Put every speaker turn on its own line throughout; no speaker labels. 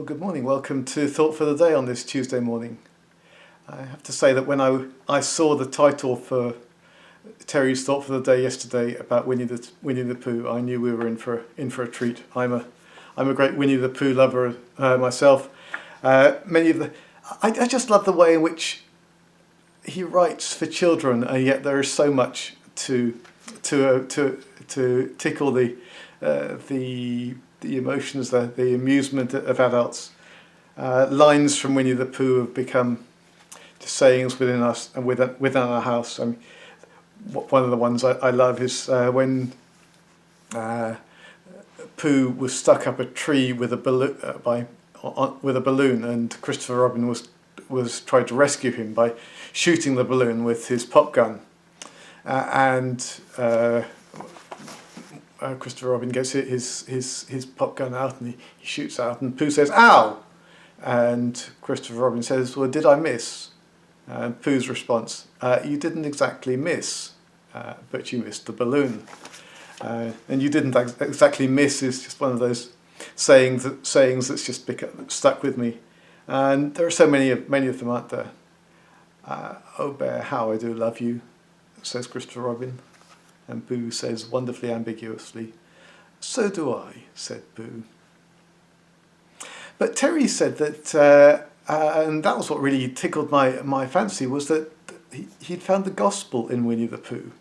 Well, good morning. Welcome to Thought for the Day on this Tuesday morning. I have to say that when I saw the title for Terry's Thought for the Day yesterday about Winnie-the-Pooh, I knew we were in for a treat. I'm a great Winnie-the-Pooh lover myself. I just love the way in which he writes for children, and yet there is so much to tickle the emotions, the amusement of adults. Lines from Winnie-the-Pooh have become sayings within us and within our house. One of the ones I love is when Pooh was stuck up a tree with a balloon, and Christopher Robin was trying to rescue him by shooting the balloon with his pop gun, Christopher Robin gets his pop gun out and he shoots out, and Pooh says, "Ow!" And Christopher Robin says, "Well, did I miss?" And Pooh's response, "You didn't exactly miss, but you missed the balloon." And "you didn't exactly miss" is just one of those sayings that's just stuck with me. And there are so many of them, aren't there? "Oh, bear, how I do love you," says Christopher Robin. And Pooh says wonderfully ambiguously, "So do I," said Pooh. But Terry said that, and that was what really tickled my fancy, was that he'd found the gospel in Winnie-the-Pooh.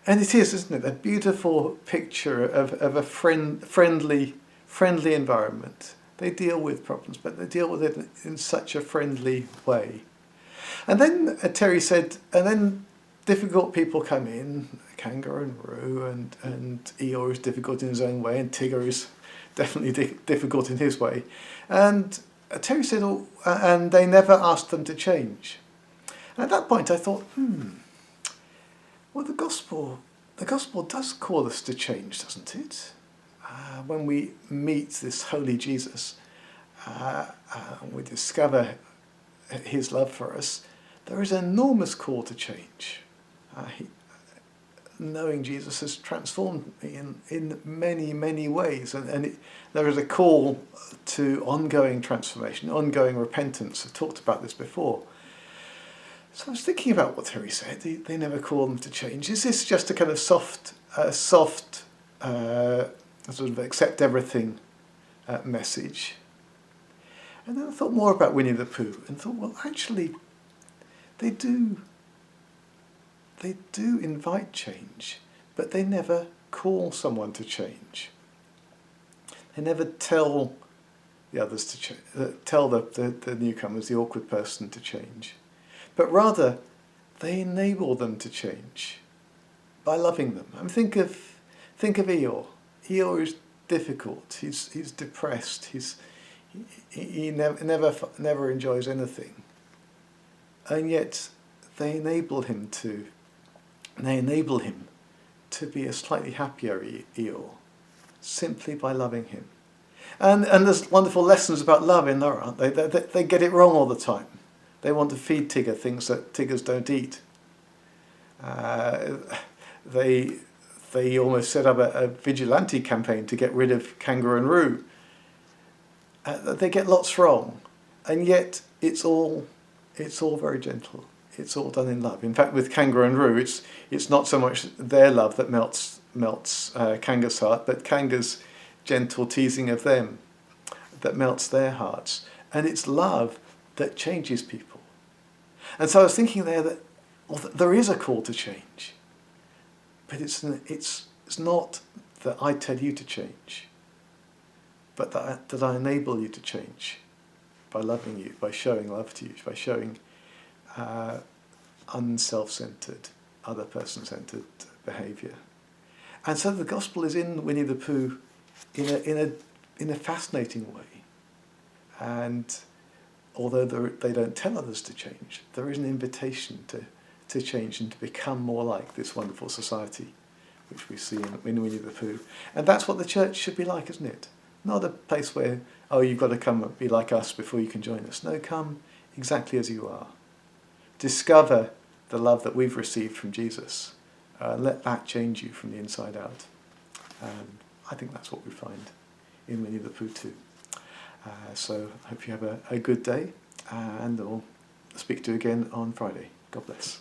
And it is, isn't it, a beautiful picture of a friendly environment. They deal with problems, but they deal with it in such a friendly way. And then Terry said, and then difficult people come in, Kangaroo and Eeyore is difficult in his own way, and Tigger is definitely difficult in his way. And Terry said, "Oh, and they never asked them to change." And at that point I thought, well, the gospel does call us to change, doesn't it? When we meet this holy Jesus, we discover his love for us, there is an enormous call to change. Knowing Jesus has transformed me in many, many ways, and there is a call to ongoing transformation, ongoing repentance. I've talked about this before. So I was thinking about what Terry said. They never call them to change. Is this just a kind of soft, sort of accept everything message? And then I thought more about Winnie-the-Pooh and thought, well, actually, they do invite change, but they never call someone to change. They never tell the others to change, tell the newcomers, the awkward person, to change. But rather, they enable them to change by loving them. I mean, think of Eeyore. Eeyore is difficult. He's depressed. He never enjoys anything, and yet they enable him to be a slightly happier Eeyore, simply by loving him. And there's wonderful lessons about love in there, aren't they? They get it wrong all the time. They want to feed Tigger things that Tiggers don't eat. They almost set up a vigilante campaign to get rid of Kangaroo. They get lots wrong, and yet it's all very gentle. It's all done in love. In fact, with Kangaroo, it's not so much their love that melts Kanga's heart, but Kanga's gentle teasing of them that melts their hearts. And it's love that changes people. And so I was thinking there that, well, there is a call to change, but it's not that I tell you to change, but that I enable you to change by loving you, by showing love to you, by showing unself-centered, other person-centered behaviour. And so the gospel is in Winnie-the-Pooh in a fascinating way. And although they don't tell others to change, there is an invitation to change and to become more like this wonderful society which we see in Winnie-the-Pooh. And that's what the church should be like, isn't it? Not a place where, oh, you've got to come and be like us before you can join us. No, come exactly as you are. Discover the love that we've received from Jesus. Let that change you from the inside out. I think that's what we find in Winnie-the-Pooh too. So I hope you have a good day, and I'll speak to you again on Friday. God bless.